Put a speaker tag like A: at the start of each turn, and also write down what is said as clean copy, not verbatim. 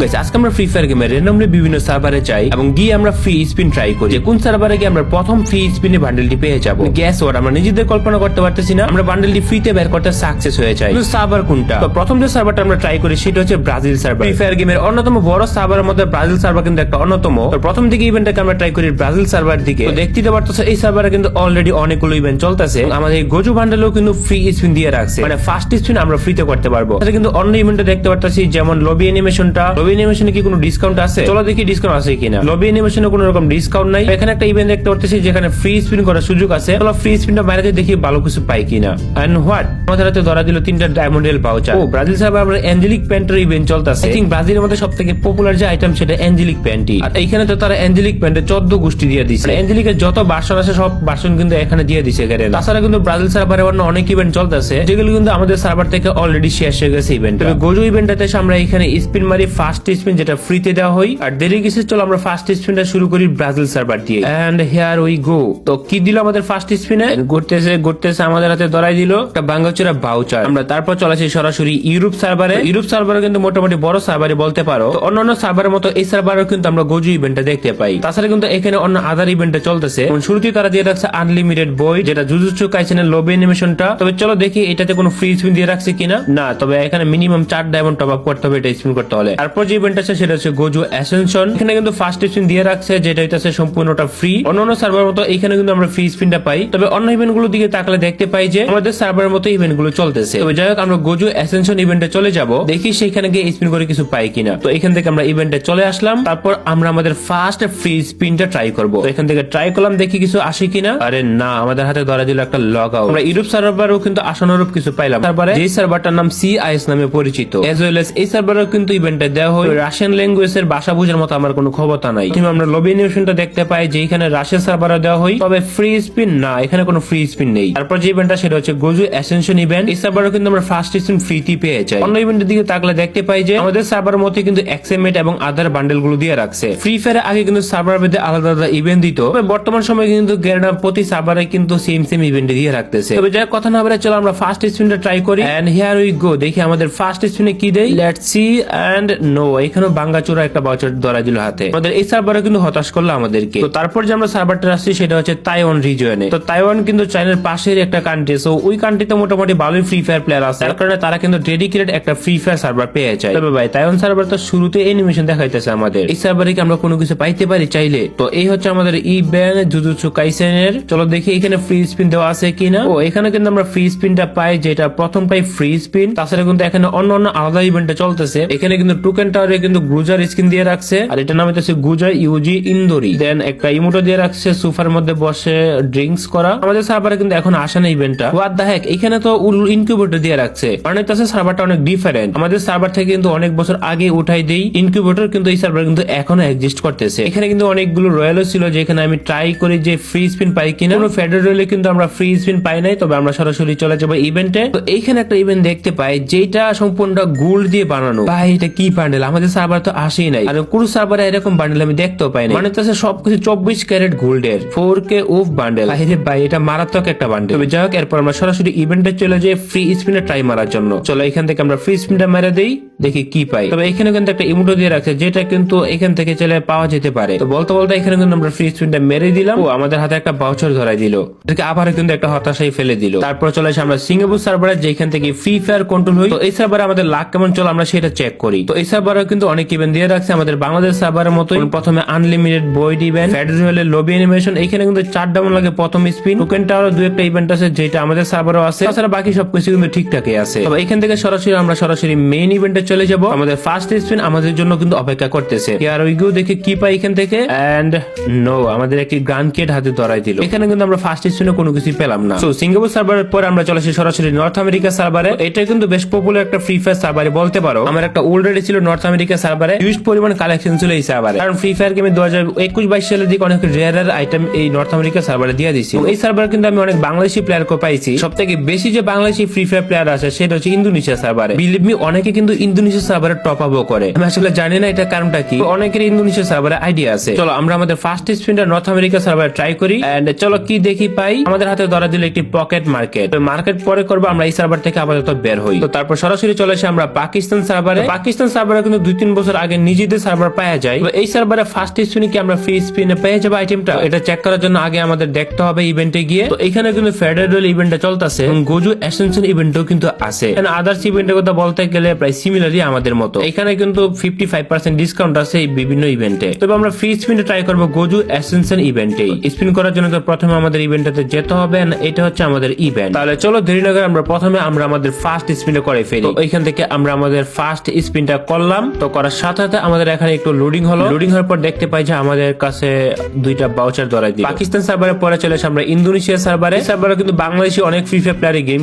A: Guys আজকে আমরা free fire গেমে র্যান্ডমলি বিভিন্ন সার্ভারে যাই এবং গিয়ে আমরা ফ্রি স্পিন ট্রাই করি যে কোন সার্ভারে গিয়ে আমরা প্রথম ফ্রি স্পিনে বান্ডেলটি পেয়ে যাব। গ্যাস ওয়াট আমরা নিজেদের কল্পনা করতে পারতেছি না আমরা বান্ডেলটি ফ্রিতে বের করতে সাকসেস হয়ে যায়। কিন্তু সার্ভার কোনটা? তো প্রথম যে সার্ভারটা আমরা ট্রাই করি সেটা হচ্ছে ব্রাজিল সার্ভার। ফ্রি ফায়ার গেমের অন্যতম বড় সার্ভারের মধ্যে ব্রাজিল সার্ভার কিন্তু একটা অন্যতম। তো প্রথম দিকে ইভেন্টটাকে আমরা ট্রাই করি ব্রাজিল সার্ভার দিকে। তো দেখতে পারতেছো এই সার্ভারে কিন্তু অলরেডি অনেকগুলো ইভেন্ট চলতেছে। আমাদের গোজু বান্ডেলও কিন্তু ফ্রি স্পিন দিয়ে রাখছে, মানে ফার্স্ট স্পিন আমরা ফ্রিতে করতে পারবো। এটা কিন্তু অন্য ইভেন্টে দেখতে পারতেছি যেমন লবি অ্যানিমেশনটা। লবি অ্যানিমেশনে কি কোনো ডিসকাউন্ট আছে? চলো দেখি ডিসকাউন্ট আছে কিনা। লবি অ্যানিমেশনে কোনো রকম ডিসকাউন্ট নাই। এখানে একটা ইভেন্ট দেখতে পারতেছি যেখানে ফ্রি স্পিন করার সুযোগ আছে। চলো ফ্রি স্পিনটা বাইরে থেকে দেখি ভালো কিছু পাই কিনা। এন্ড হোয়াট আমাদের হাতে ধরা দিল 3টা ডায়মন্ডেল ভাউচার। ও ব্রাজিল সার্ভারে আমরা অ্যাঞ্জেলিক প্যান্টের ইভেন্ট চলতেছে। আই থিংক ব্রাজিলের মধ্যে সবথেকে পপুলার যে আইটেম সেটা অ্যাঞ্জেলিক প্যান্টই। আর এইখানে তো তারা অ্যাঞ্জেলিক প্যান্টে 14 গোষ্ঠী দিয়ে দিয়েছে। অ্যাঞ্জেলিকের যত ভার্সন আছে সব ভার্সন কিন্তু এখানে দিয়ে দিয়েছে। তাছাড়া কিন্তু ব্রাজিল সার্ভারে অন্য অনেক ইভেন্ট চলতেছে যেগুলো কিন্তু আমাদের সার্ভার থেকে অলরেডি শেষ হয়ে গেছে ইভেন্ট। তবে গোজু ইভেন্টটাতে আমরা এখানে স্পিন মারি ফার্স্ট স্পিন যেটা ফ্রিতে দেওয়া হয়। আর দেরি কিছু চলো আমরা ফার্স্ট স্পিনটা শুরু করি ব্রাজিল সার্ভার দিয়ে। And here we go. তো কি দিল আমাদের ফার্স্ট স্পিনে? ঘুরতেছে আমাদের হাতে ধরাই দিল একটা বাঙ্গাচুরা ভাউচার। আমরা তারপর চলেছি সরাসরি ইউরোপ সার্ভারে। ইউরোপ সার্ভারে কিন্তু মোটামুটি বড় সার্ভারে বলতে পারো। তো অন্যান্য সার্ভারের মতো এই সার্ভারেও কিন্তু আমরা গোজু ইভেন্টটা দেখতে পাই। তাছাড়া কিন্তু এখানে অন্য আদার ইভেন্টে চলতেছে। শুরুতেই তারা দিয়ে রাখছে আনলিমিটেড বই যেটা জুজুৎসু কাইসেনের লবি অ্যানিমেশনটা। তবে চলো দেখি এটাতে কোনো ফ্রি স্পিন দিয়ে রাখছে কিনা। না, তবে এখানে মিনিমাম 4 ডায়মন্ড টপ আপ করতে হবে এটা স্পিন করতে হলে। তারপর যে ইভেন্ট আছে সেটা হচ্ছে গোজু অ্যাসেনশন। এখানে কিন্তু ফার্স্ট স্পিন দিয়ে রাখছে যেটা হইতাছে সম্পূর্ণটা ফ্রি। অন্যান্য সার্ভার মতো এখানে কিন্তু আমরা ফ্রি স্পিনটা পাই। তবে অন্য ইভেন্ট গুলোর দিকে তাকালে দেখতে পাই যে আমাদের সার্ভারের মতো ইভেন্ট গুলো চলতেছে। তবে যাই হোক আমরা গোজু অ্যাসেনশন ইভেন্টে চলে যাব, দেখি সেখানে গিয়ে স্পিন করে কিছু পাই কিনা। তো এখান থেকে আমরা ইভেন্টে চলে আসলাম। তারপর আমরা আমাদের ফার্স্ট ফ্রি স্পিনটা ট্রাই করব। তো এখান থেকে ট্রাই করলাম দেখি কিছু আসে কিনা। আরে না, আমাদের হাতে ধরা দিল একটা লগ আউট। আমরা ইউরোপ সার্ভারেও কিন্তু আশানুরূপ কিছু পাইলাম। তারপরে যে সার্ভারটার নাম CIS নামে পরিচিত এজ ওয়েল এজ এই সার্ভারেও কিন্তু ইভেন্টে দেওয়া হয় রাশিয়ান ল্যাঙ্গুয়েজ এর ভাষা বোঝার মতো আমার কোনো ক্ষমতা নাই। কিন্তু আমরা লবি অ্যানিমেশনটা দেখতে পাই যে এখানে রাশিয়ান সার্ভারে দেওয়া হয়, তবে ফ্রি স্পিন না, এখানে কোনো ফ্রি স্পিন নেই। তারপর যে ইভেন্টটা সেটা হচ্ছে গোজু অ্যাসেনশন ইভেন্ট। এই সার্ভারেও কিন্তু আমরা ফার্স্ট স্পিন ফ্রিতে পেয়ে যাই। অন্য ইভেন্টের দিকে তাকলে দেখতে পাই যে আমাদের সার্ভারের মধ্যে কিন্তু এক্সএমএট এবং আদার বান্ডেল গুলো দিয়ে রাখছে। ফ্রি ফায়ারে আগে কিন্তু সার্ভার ভেদে আলাদা আলাদা ইভেন্ট দিত, বর্তমান সময়ে কিন্তু গেরনা প্রতি সার্ভারে কিন্তু সেম ইভেন্ট দিয়ে রাখতেছে। তবে যাই কথা না বলে চলো আমরা ফার্স্ট স্পিনটা ট্রাই করি। এন্ড হিয়ার উই গো, দেখি আমাদের ফার্স্ট স্পিনে কি দেয়। Let's see. এন্ড নো, এখানে বাঙ্গাচুরা একটা ভাউচার ধরা দিল হাতে। আমাদের এই সার্ভারে কিন্তু হতাশ করলো আমাদেরকে। তো তারপর যে আমরা সার্ভারটা আসছি সেটা হচ্ছে তাইওয়ান রিজিয়নে। তো তাইওয়ান কিন্তু চায়নার পাশের একটা কান্ট্রি। সো ওই কান্ট্রিতে মোটামুটি ভালোই ফ্রি ফায়ার প্লেয়ার আছে, তার কারণে তারা কিন্তু ডেডিকেটেড একটা ফ্রি ফায়ার সার্ভার পেয়ে যায়। তবে ভাই তাইওয়ান সার্ভার তো শুরুতে অ্যানিমেশন দেখাইতেছে আমাদের। এই সার্ভারে কি আমরা কোনো কিছু পাইতে পারি চাইলে? তো এই হচ্ছে আমাদের ইভেন্ট জুজুৎসু কাইসেনের। চলো দেখি এখানে ফ্রি স্পিন দেওয়া আছে কিনা। ও এখানে কিন্তু আমরা ফ্রি স্পিনটা পাই, যেটা প্রথম পাই ফ্রি স্পিন। তাছাড়া কিন্তু এখানে অন্য অন্য আলাদা ইভেন্টে চলতেছে। এখানে কিন্তু টোকেন টাওয়ারে কিন্তু গ্রুজার স্কিন দিয়ে রাখছে, আর এটা নাম হচ্ছে গুজার ইউজি ইন্দোরি। দেন একটা ইমোটো দিয়ে রাখছে সোফার মধ্যে বসে ড্রিঙ্কস করা। আমাদের সার্ভারে কিন্তু এখন আসে না ইভেন্টটা। হোয়াট দ্য হেক, এখানে তো ইনকিউবেটর দিয়ে রাখছে। অনেক কাছে সার্ভারটা অনেক ডিফারেন্ট। আমাদের সার্ভার থেকে কিন্তু অনেক বছর আগে উঠাই দেই ইনকিউবেটর, কিন্তু এই সার্ভার কিন্তু এখনো এক্সিস্ট করতেছে। এখানে কিন্তু অনেকগুলো রয়্যালও ছিল যেখানে আমি ট্রাই করি যে ফ্রি স্পিন পাই কিনা। কোনো ফেডারেল রয়্যালে কিন্তু আমরা ফ্রি স্পিন পাই নাই। তবে আমরা সরাসরি চলে যাবো ইভেন্টে। তো এইখানে একটা ইভেন্ট দেখতে পাই যেটা সম্পূর্ণ গোল্ড দিয়ে বানানো। ভাই এটা কি বান্ডেল? আমাদের সার্ভার তো আসেই নাই, আর কোন সার্ভারে এরকম বান্ডেল আমি দেখতেও পাই না। মানে তো সবকিছু 24 ক্যারেট গোল্ডের 4K উফ বান্ডেল। ভাই এটা মারাত্মক একটা বান্ডেল। তবে যাই হোক এরপর আমরা সরাসরি ইভেন্টে চলে যাই ফ্রি স্পিনে ট্রাই মারার জন্য। চলো এখান থেকে আমরা ফ্রি স্পিনটা মেরে দেই, দেখি কি পাই। তবে এখানে কিন্তু একটা ইমোটো দিয়ে রাখছে যেটা কিন্তু এখান থেকে চলে পাওয়া যেতে পারে। তো বলতে বলতে এখানে কিন্তু আমরা ফ্রি স্পিনটা মেরে দিলাম। ও আমাদের হাতে একটা ভাউচার ধরাই দিল, আবার কিন্তু একটা হতাশাই ফেলে দিল। তারপর চলে আসে আমরা সিঙ্গাপুর সার্ভারে যেখান থেকে ফ্রি ফায়ার কন্ট্রোল হই। তো এই সার্ভারে আমাদের লাক কেমন চলো আমরা সেটা চেক করি। তো এই সার্ভারে কিন্তু অনেক ইভেন্ট দিয়ে রাখছে আমাদের বাংলাদেশ সার্ভারের মতো। প্রথমে unlimited void event, federal lobby animation. এখানে কিন্তু 4 ডায়মন্ড লাগে প্রথম স্পিন। টোকেন টাওয়ারে 2-1টা ইভেন্ট আছে যেটা আমাদের সার্ভারও আছে। তাছাড়া বাকি সবকিছু কিন্তু ঠিকঠাকই আছে। তবে এখান থেকে সরাসরি মেইন ইভেন্টে চলে যাব। আমাদের ফার্স্ট স্পিন আমাদের জন্য কিন্তু অপেক্ষা করতেছে। আর ওই গিয়ে দেখি কি পাই এখান থেকে। এন্ড নো, আমাদের একটি গান কেট হাতে ধরাই দিল। এখানে কিন্তু আমরা ফার্স্ট স্পিনে কোনো কিছু পেলাম না। সো সিঙ্গাপুর সার্ভারের পর আমরা চলে আসি সরাসরি নর্থ আমেরিকা সার্ভারে। এটা কিন্তু বেশ পপুলার একটা ফ্রি ফায়ার সার্ভারে বলতে পারো। আমার একটা অলরেডি ছিল নর্থ আমেরিকা সার্ভারে, হিউজ পরিমাণ কালেকশন ছিল এই সার্ভারে। কারণ ফ্রি ফায়ার গেমে 2021-22 সালের দিকে অনেক রেয়ার আইটেম এই নর্থ আমেরিকা সার্ভারে দিয়ে দিয়েছি। এই সার্ভারে কিন্তু আমি অনেক বাংলাদেশি প্লেয়ারকে পাইছি। সব থেকে বেশি যে বাংলাদেশি ফ্রি ফায়ার প্লেয়ার আছে সেটা হচ্ছে ইন্দোনেশিয়া সার্ভারে। বিলিভ মি, অনেকে কিন্তু ইন্দোনেশিয়া সার্ভারে টপ আপও করে। আমি আসলে জানি না এটা কারণটা কি, অনেকের ইন্দোনেশিয়া সার্ভারে আইডিয়া আছে। চলো আমরা আমাদের ফার্স্ট স্পিনটা নর্থ আমেরিকা সার্ভারে ট্রাই করি। এন্ড চলো কি দেখি পাই। আমাদের হাতে ধরা দিল একটি পকেট মার্কেট। পরে করবো আমরা এই সার্ভার থেকে আপাতত বের হই। তো তারপর সরাসরি চলে আসে আমরা পাকিস্তান সার্ভারে। পাকিস্তান সার্ভারে কিন্তু 2-3 বছর আগে নিজেদের সার্ভার পাওয়া যায়। তো এই সার্ভারে ফার্স্ট স্পিনে কি আমরা ফ্রি স্পিনে পেয়ে যাবো আইটেমটা, এটা চেক করার জন্য আগে আমাদের দেখতে হবে ইভেন্টে গিয়ে। তো এখানে কিন্তু ফেডারেল ইভেন্টটা চলতেছে, গোজু অ্যাসেনশন ইভেন্টও কিন্তু আছে। আদার্স ইভেন্টের কথা বলতে গেলে প্রায় সিমিলারই আমাদের মতো। এখানে কিন্তু 55% ডিসকাউন্ট আছে এই বিভিন্ন ইভেন্টে। তবে আমরা ফ্রি স্পিনে ট্রাই করবো গোজু অ্যাসেনশন ইভেন্টে। স্পিন করার জন্য তো প্রথমে আমাদের ইভেন্টটাতে যেতে হবে, এটা হচ্ছে আমাদের ইভেন্ট। তাহলে চলো দেরি না করে আমরা প্রথমে আমাদের ফার্স্ট স্পিনটা করে ফেলি। তো এখান থেকে আমরা আমাদের ফার্স্ট স্পিনটা করলাম। তো করার সাথে সাথে আমাদের এখানে একটু লোডিং হলো। লোডিং হওয়ার পর দেখতে পাই যে আমাদের কাছে 2টা ভাউচার ধরাই দিল। পাকিস্তান সার্ভারে পরে চলে আমরা ইন্দোনেশিয়া সার্ভারে। কিন্তু বাংলাদেশি অনেক ফ্রি ফায়ার প্লেয়ার গেম